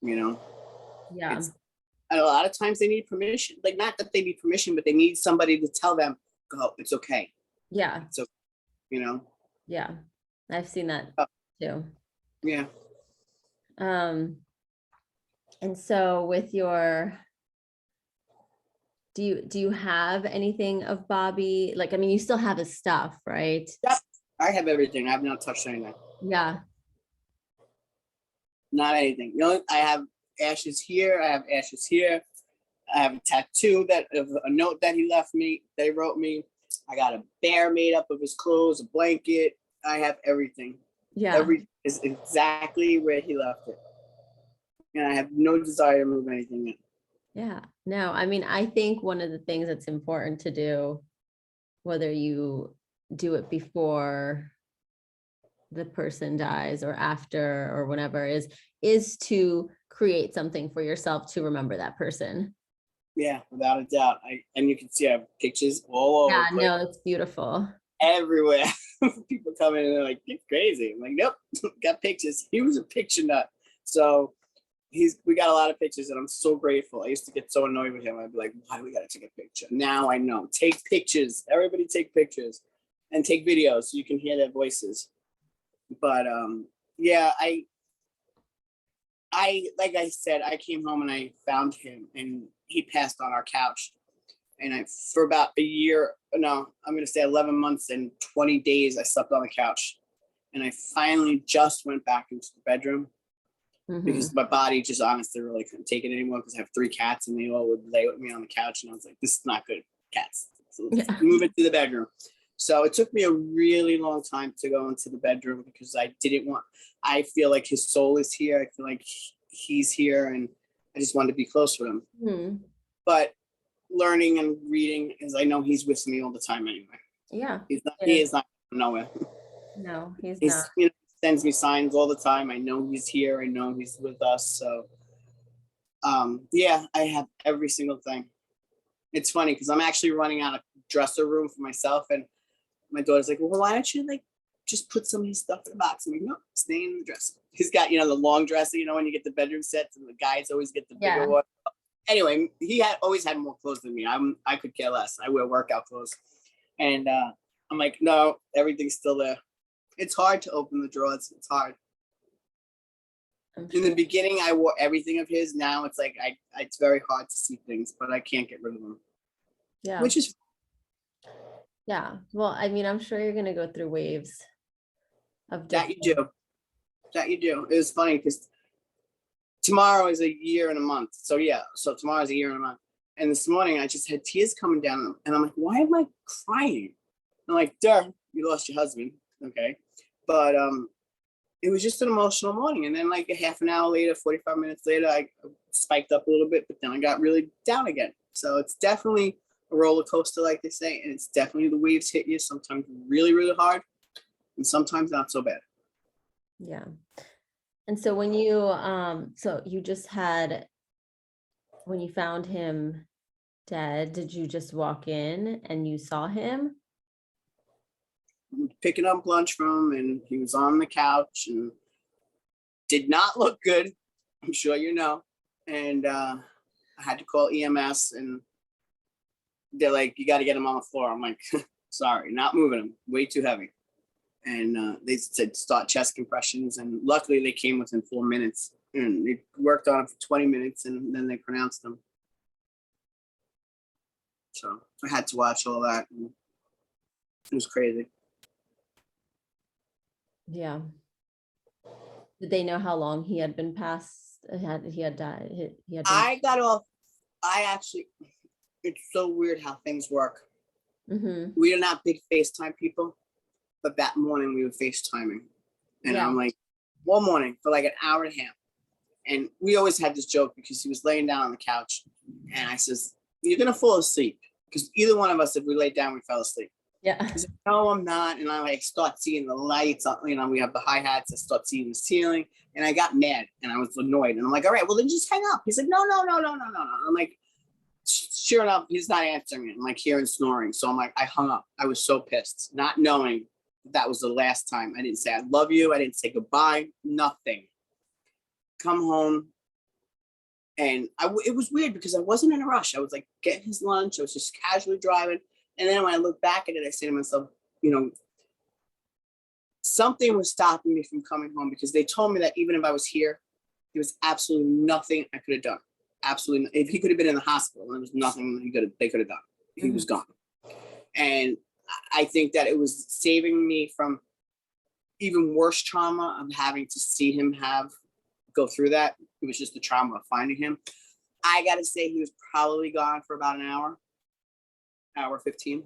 right, Yeah. And a lot of times they need permission. Like, not that they need permission, but they need somebody to tell them, go, it's okay. Yeah. So, Yeah. I've seen that too. Yeah. And so with do you have anything of Bobby? Like, I mean, you still have his stuff, right? Yep. I have everything. I have not touched anything. Yeah. Not anything. I have ashes here. I have ashes here. I have a tattoo of a note that he left me. They wrote me. I got a bear made up of his clothes, a blanket. I have everything. Yeah. Everything is exactly where he left it. And I have no desire to move anything in. Yeah. No, I mean, I think one of the things that's important to do, whether you do it before the person dies or after or whenever, is to create something for yourself to remember that person. Yeah, without a doubt. And you can see I have pictures all over. Yeah, no, it's beautiful. Everywhere. People come in and they're like, you're crazy. I'm like, nope, got pictures. He was a picture nut. So we got a lot of pictures, and I'm so grateful. I used to get so annoyed with him. I'd be like, why do we got to take a picture? Now I know. Take pictures. Everybody take pictures and take videos so you can hear their voices. But yeah, I like I said, I came home and I found him, and he passed on our couch. And for about a year, no, I'm going to say 11 months and 20 days, I slept on the couch. And I finally just went back into the bedroom. Mm-hmm. Because my body just honestly really couldn't take it anymore, because I have 3 cats and they all would lay with me on the couch, and I was like, this is not good, cats. So let's move it to the bedroom. So it took me a really long time to go into the bedroom because I feel like his soul is here. I feel like he's here and I just wanted to be close with him. Hmm. But learning and reading, as I know he's with me all the time anyway. Yeah. He is not nowhere. No, he's He's, not. sends me signs all the time. I know he's here. I know he's with us. So yeah, I have every single thing. It's funny because I'm actually running out of dresser room for myself, and my daughter's like, well, why don't you like just put some of his stuff in the box? I'm like, no, stay in the dresser. He's got, the long dresser, when you get the bedroom sets and the guys always get the bigger one. Anyway, he always had more clothes than me. I could care less. I wear workout clothes. And I'm like, no, everything's still there. It's hard to open the drawers. It's hard. In the beginning, I wore everything of his. Now it's like it's very hard to see things, but I can't get rid of them. Yeah. Which is yeah. Well, I mean, I'm sure you're gonna go through waves of that you do. That you do. It was funny because tomorrow is a year and a month. So yeah, so tomorrow is a year and a month. And this morning I just had tears coming down, and I'm like, why am I crying? I'm like, duh, you lost your husband. Okay. But it was just an emotional morning. And then like a half an hour later, 45 minutes later, I spiked up a little bit, but then I got really down again. So it's definitely a roller coaster, like they say. And it's definitely the waves hit you sometimes really, really hard and sometimes not so bad. Yeah. And so when you when you found him dead, did you just walk in and you saw him? Picking up lunch from him, and he was on the couch and did not look good. I'm sure you know. And I had to call EMS, and they're like, you got to get him on the floor. I'm like, sorry, not moving him. Way too heavy. And they said start chest compressions, and luckily they came within 4 minutes, and they worked on him for 20 minutes, and then they pronounced him. So I had to watch all that, and it was crazy. Yeah. Did they know how long he had been passed? He had died. I actually, it's so weird how things work. Mm-hmm. We are not big FaceTime people, but that morning we were FaceTiming. And I'm like, one morning for like an hour and a half. And we always had this joke because he was laying down on the couch. And I says, you're going to fall asleep. Because either one of us, if we laid down, we fell asleep. Yeah. He said, no, I'm not. And I like start seeing the lights, we have the hi-hats. I start seeing the ceiling. And I got mad and I was annoyed. And I'm like, all right, well then just hang up. He said, no. I'm like, sure enough, he's not answering me. I'm like hearing snoring. So I'm like, I hung up. I was so pissed, not knowing that was the last time. I didn't say I love you. I didn't say goodbye. Nothing. Come home. And it was weird because I wasn't in a rush. I was like getting his lunch. I was just casually driving. And then when I look back at it, I say to myself, something was stopping me from coming home, because they told me that even if I was here, there was absolutely nothing I could have done. Absolutely. If he could have been in the hospital, there was nothing they could have done. He was gone. And I think that it was saving me from even worse trauma of having to see him go through that. It was just the trauma of finding him. I got to say he was probably gone for about an hour 15.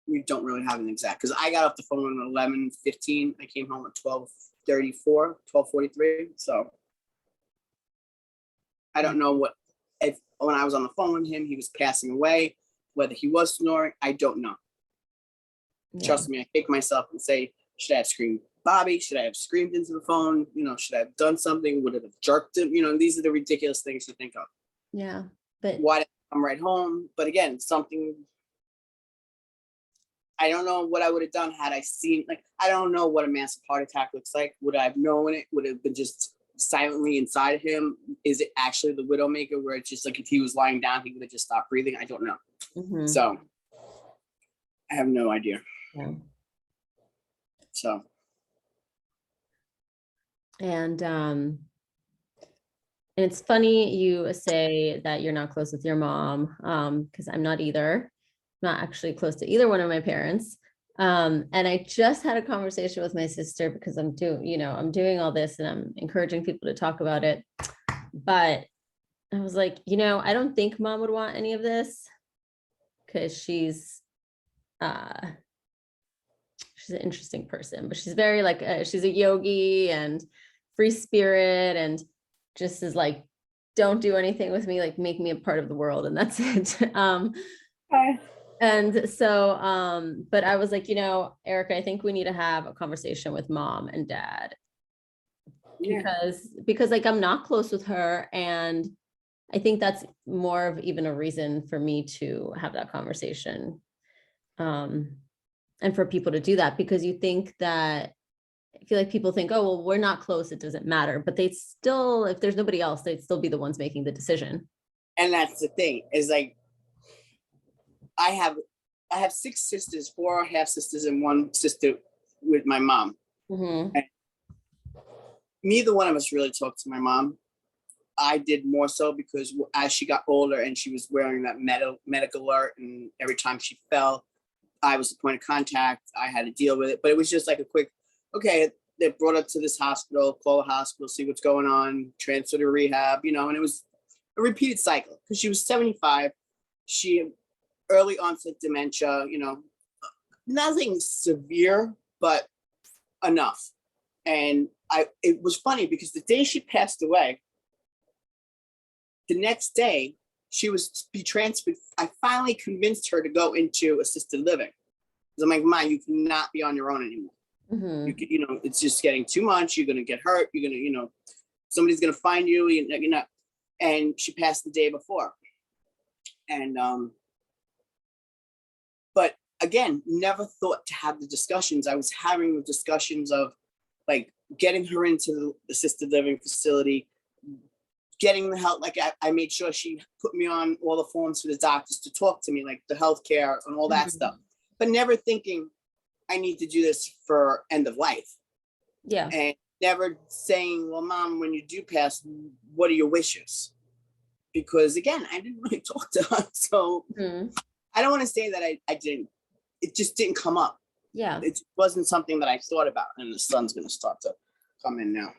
We don't really have an exact, because I got off the phone at 11:15. I came home at 12:34, 12:43. So I don't know if when I was on the phone with him, he was passing away, whether he was snoring, I don't know. Yeah. Trust me, I kick myself and say, should I have screamed Bobby? Should I have screamed into the phone? Should I have done something? Would it have jerked him? These are the ridiculous things to think of. Yeah. But why did I come right home? But again, I don't know what I would have done had I seen, I don't know what a massive heart attack looks like. Would I have known it? Would it have been just silently inside of him? Is it actually the widowmaker where it's just like if he was lying down, he would have just stopped breathing? I don't know. Mm-hmm. So I have no idea. Yeah. So. And it's funny you say that you're not close with your mom, because I'm not either. Not actually close to either one of my parents. And I just had a conversation with my sister because I'm doing all this and I'm encouraging people to talk about it. But I was like, I don't think mom would want any of this, because she's she's an interesting person, but she's very like, she's a yogi and free spirit and just is like, don't do anything with me, like make me a part of the world. And that's it. Okay. And so, but I was like, Erica, I think we need to have a conversation with mom and dad because like I'm not close with her. And I think that's more of even a reason for me to have that conversation. And for people to do that, because you think that, I feel like people think, oh, well, we're not close, it doesn't matter. But they'd still, if there's nobody else, they'd still be the ones making the decision. And that's the thing, is like, I have 6 sisters, 4 half sisters and 1 sister with my mom. Mm-hmm. And neither one of us really talked to my mom. I did more so because as she got older and she was wearing that medical alert, and every time she fell, I was the point of contact. I had to deal with it, but it was just like a quick, okay, they brought her to this hospital, call the hospital, see what's going on, transfer to rehab, and it was a repeated cycle because she was 75. She early onset dementia, nothing severe, but enough. And it was funny because the day she passed away, the next day she was be transferred. I finally convinced her to go into assisted living. I'm like, Mom, you cannot be on your own anymore. Mm-hmm. It's just getting too much. You're going to get hurt. You're going to, somebody's going to find you. And she passed the day before. And, but again, never thought to have the discussions. I was having the discussions of like getting her into the assisted living facility, getting the help. Like I made sure she put me on all the forms for the doctors to talk to me, like the healthcare and all that stuff, but never thinking I need to do this for end of life. Yeah. And never saying, well, Mom, when you do pass, what are your wishes? Because again, I didn't really talk to her. So I don't want to say that I didn't, it just didn't come up. Yeah. It wasn't something that I thought about, and the sun's going to start to come in now.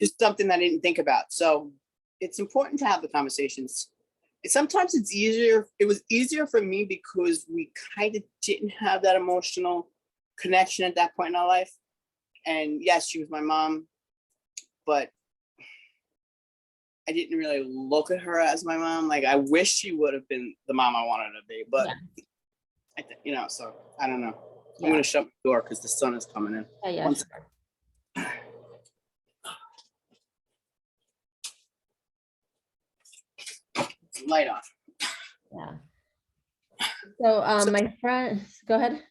Just something that I didn't think about. So it's important to have the conversations. Sometimes it's easier. It was easier for me because we kind of didn't have that emotional connection at that point in our life. And yes, she was my mom, but I didn't really look at her as my mom. Like I wish she would have been the mom I wanted to be, but so I don't know. I'm going to shut the door because the sun is coming in. Yeah. Light off. Yeah. So my friend, go ahead.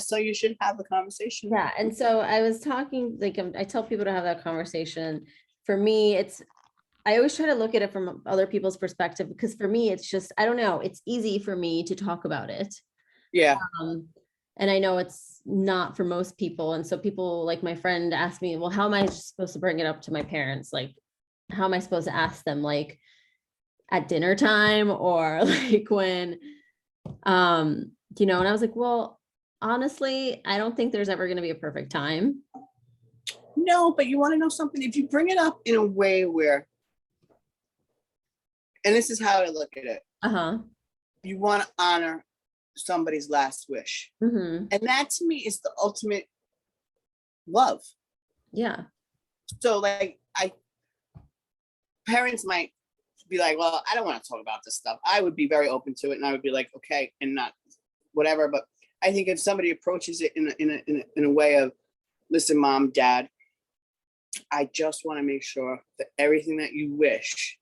So you should have the conversation. Yeah. And so I was talking, like I tell people to have that conversation. For me, I always try to look at it from other people's perspective, because for me, it's just, I don't know, it's easy for me to talk about it. Yeah. And I know it's not for most people. And so people like my friend asked me, well, how am I supposed to bring it up to my parents? Like, how am I supposed to ask them, like at dinner time or like when, and I was like, well, honestly, I don't think there's ever going to be a perfect time. No, but you want to know something? If you bring it up in a way where, and this is how I look at it. You want to honor somebody's last wish. And that to me is the ultimate love. Yeah. So like parents might be like, well, I don't want to talk about this stuff. I would be very open to it. And I would be like, okay, and not whatever. But I think if somebody approaches it in a way of, listen, Mom, Dad, I just want to make sure that everything that you wish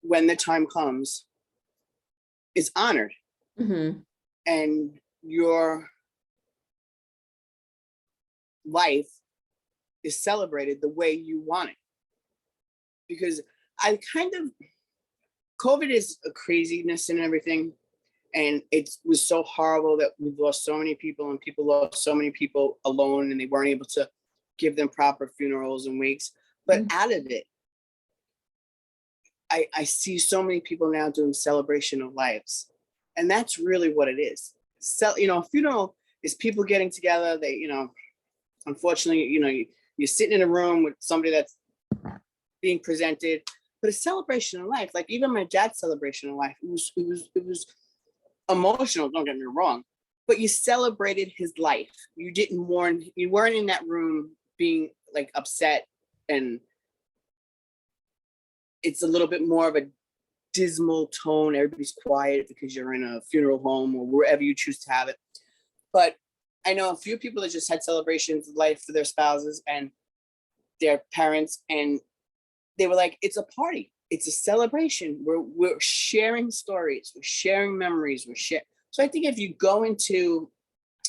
when the time comes is honored. And your life is celebrated the way you want it. Because COVID is a craziness and everything. And it was so horrible that we've lost so many people, and people lost so many people alone, and they weren't able to give them proper funerals and wakes. But out of it, I see so many people now doing celebration of lives. And that's really what it is. So, a funeral is people getting together. They, unfortunately, you're sitting in a room with somebody that's being presented, but a celebration of life, like even my dad's celebration of life, it was emotional. Don't get me wrong, but you celebrated his life. You didn't mourn. You weren't in that room being like upset, and it's a little bit more of a dismal tone. Everybody's quiet because you're in a funeral home or wherever you choose to have it. But I know a few people that just had celebrations of life for their spouses and their parents, and they were like, it's a party. It's a celebration. We're sharing stories. We're sharing memories. So I think if you go into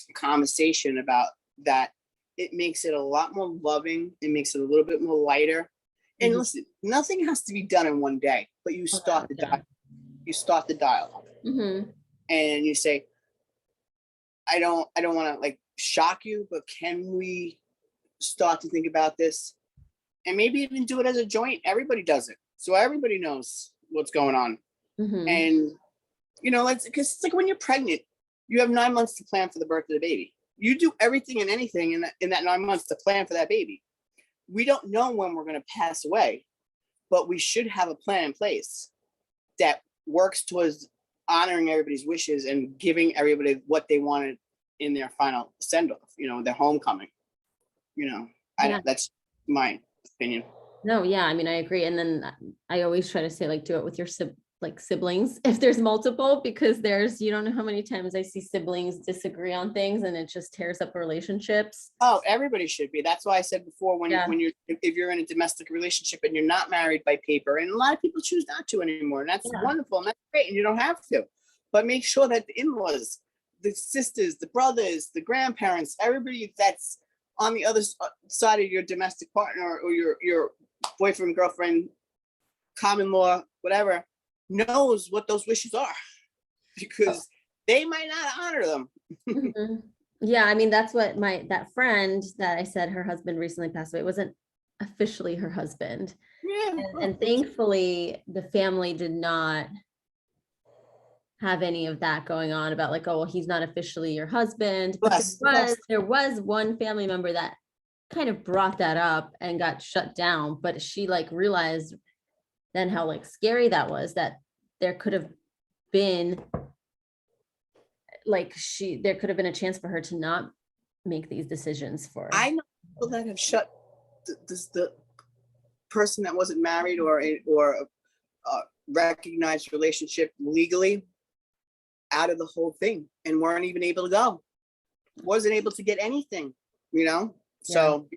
a conversation about that, it makes it a lot more loving. It makes it a little bit more lighter. And listen, nothing has to be done in one day, but you start the dialogue. You start the dialogue, and you say, I don't want to like shock you, but can we start to think about this? And maybe even do it as a joint. Everybody does it, so everybody knows what's going on. And because it's like when you're pregnant, you have 9 months to plan for the birth of the baby. You do everything and anything in that 9 months to plan for that baby. We don't know when we're going to pass away, but we should have a plan in place that works towards honoring everybody's wishes and giving everybody what they wanted in their final send-off, their homecoming. That's my opinion. No, yeah, I mean, I agree. And then I always try to say, like, do it with your siblings if there's multiple, because you don't know how many times I see siblings disagree on things and it just tears up relationships. Oh, everybody should be. That's why I said before, if you're in a domestic relationship and you're not married by paper, and a lot of people choose not to anymore, and that's wonderful and that's great, and you don't have to, but make sure that the in-laws, the sisters, the brothers, the grandparents, everybody that's on the other side of your domestic partner or your boyfriend, girlfriend, common law, whatever, knows what those wishes are, because they might not honor them. Yeah, I mean, that's what that friend that I said her husband recently passed away, it wasn't officially her husband. And thankfully the family did not have any of that going on about like, oh, well, he's not officially your husband. But there was one family member that kind of brought that up and got shut down, but she like realized then how like scary that was, that there could have been there could have been a chance for her to not make these decisions for. I know people that have shut the person that wasn't married or a recognized relationship legally out of the whole thing and weren't even able to go, wasn't able to get anything, so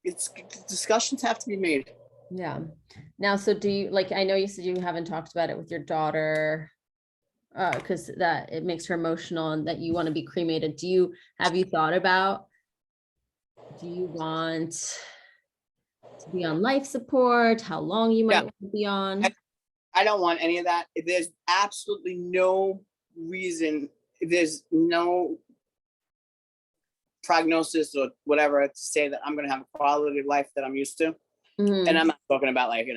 it's discussions have to be made. Yeah. Now, so do you, like, I know you said you haven't talked about it with your daughter because that it makes her emotional and that you want to be cremated. Have you thought about, do you want to be on life support? How long you might want to be on? I don't want any of that. If there's absolutely no reason, if there's no prognosis or whatever to say that I'm going to have a quality of life that I'm used to. And I'm not talking about like,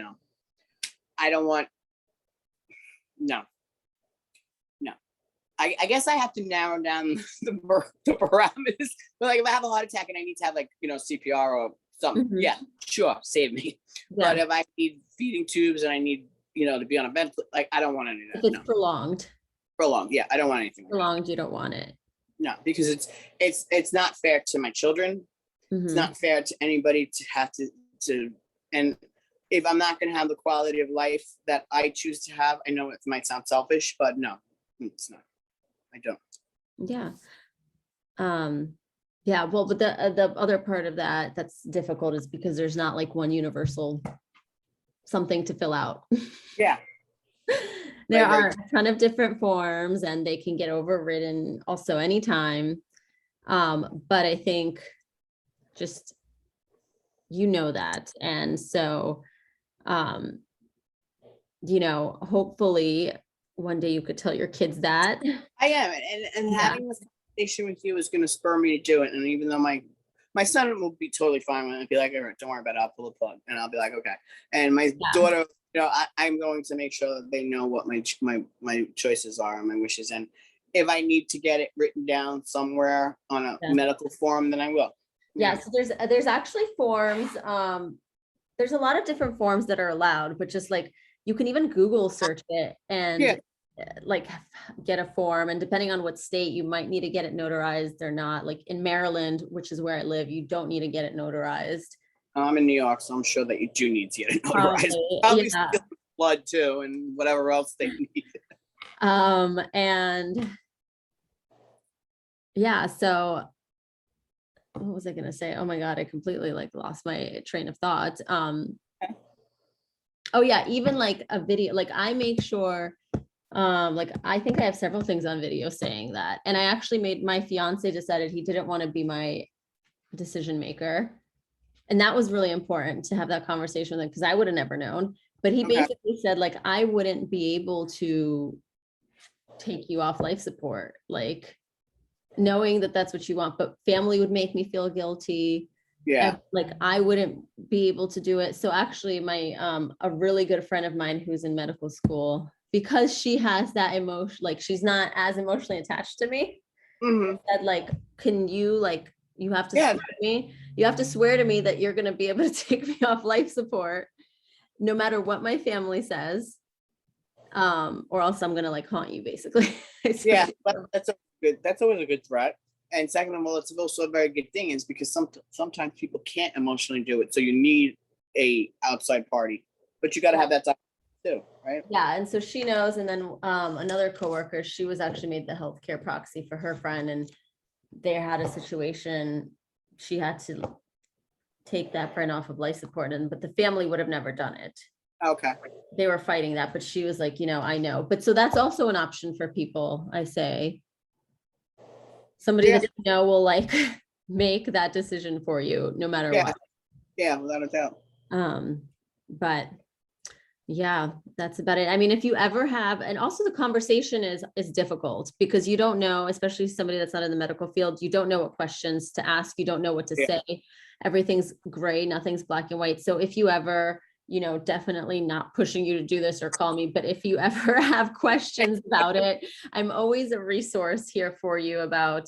I don't want, no. I guess I have to narrow down the parameters. But like if I have a heart attack and I need to have like, CPR or something, sure, save me. Yeah. But if I need feeding tubes and I need, to be on a ventilator, like I don't want any of that. If it's prolonged. Yeah, I don't want anything. Prolonged, you don't want it. No, because it's not fair to my children. It's not fair to anybody to have to, and if I'm not going to have the quality of life that I choose to have, I know it might sound selfish, but no, it's not. I don't. Yeah. Yeah. Well, but the other part of that's difficult is because there's not like one universal something to fill out. Yeah. There are a ton of different forms and they can get overridden also anytime. But I think just, that. And so, hopefully one day you could tell your kids that. I am. And having this conversation with you is going to spur me to do it. And even though my son will be totally fine with it, be like, all right, don't worry about it, I'll pull the plug. And I'll be like, okay. And my daughter, I'm going to make sure that they know what my choices are and my wishes. And if I need to get it written down somewhere on a medical form, then I will. Yeah. So there's actually forms. There's a lot of different forms that are allowed, but just like you can even Google search it and like get a form, and depending on what state, you might need to get it notarized or not. Like in Maryland, which is where I live, you don't need to get it notarized. I'm in New York, so I'm sure that you do need to get it notarized. Probably, Probably yeah. still blood too, and whatever else they need. And yeah, so what was I gonna say? Oh my God, I completely like lost my train of thought. Oh yeah, even like a video, like I make sure, like I think I have several things on video saying that. And I actually made, my fiance decided he didn't want to be my decision maker. And that was really important to have that conversation with him, because I would have never known. But he Okay. basically said, like, I wouldn't be able to take you off life support, like knowing that that's what you want, but family would make me feel guilty. Yeah. And, like, I wouldn't be able to do it. So actually my, a really good friend of mine who's in medical school, because she has that emotion, like she's not as emotionally attached to me, said like, can you, like, you have to Yeah. swear to me. You have to swear to me that you're going to be able to take me off life support, no matter what my family says. Or else I'm going to like haunt you, basically. Yeah, that's a good. That's always a good threat. And second of all, it's also a very good thing, is because sometimes people can't emotionally do it, so you need a outside party, but you got to have that time too, right? Yeah, and so she knows. And then another coworker, she was actually made the healthcare proxy for her friend, and they had a situation. She had to take that friend off of life support, and but the family would have never done it. Okay. They were fighting that, but she was like, I know. But so that's also an option for people. I say somebody that you know will like make that decision for you, no matter what. Yeah, without a doubt. But yeah, that's about it. I mean, if you ever have, and also the conversation is difficult, because you don't know, especially somebody that's not in the medical field, you don't know what questions to ask, you don't know what to say. Everything's gray, nothing's black and white. So if you ever, definitely not pushing you to do this or call me, but if you ever have questions about it, I'm always a resource here for you about.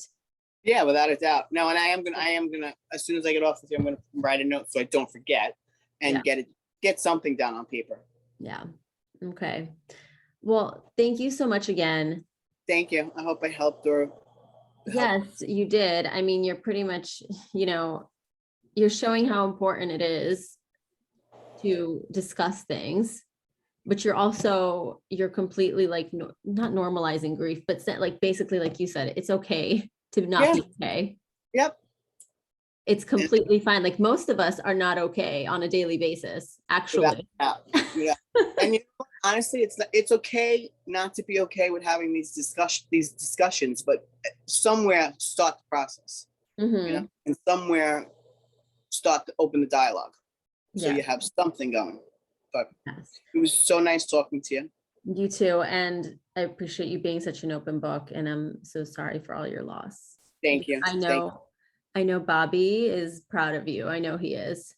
Yeah, without a doubt. No, and I am gonna, as soon as I get off with you, I'm gonna write a note so I don't forget, and get something down on paper. Yeah. Okay. Well, thank you so much again. Thank you. I hope I helped or. Yes, you did. I mean, you're pretty much, you're showing how important it is to discuss things, but you're completely like, not normalizing grief, but like, basically, like you said, it's okay to not be okay. Yep. It's completely fine. Like most of us are not okay on a daily basis, actually. Yeah. And honestly, it's okay not to be okay with having these discussions, but somewhere start the process, and somewhere start to open the dialogue, so you have something going. But it was so nice talking to you. You too, and I appreciate you being such an open book, and I'm so sorry for all your loss. Thank you. I know Bobby is proud of you. I know he is.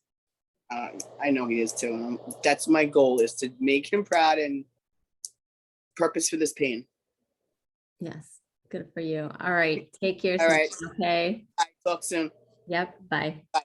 I know he is too. And that's my goal, is to make him proud and purpose for this pain. Yes. Good for you. All right. Take care. All right. Okay. Talk soon. Yep. Bye. Bye.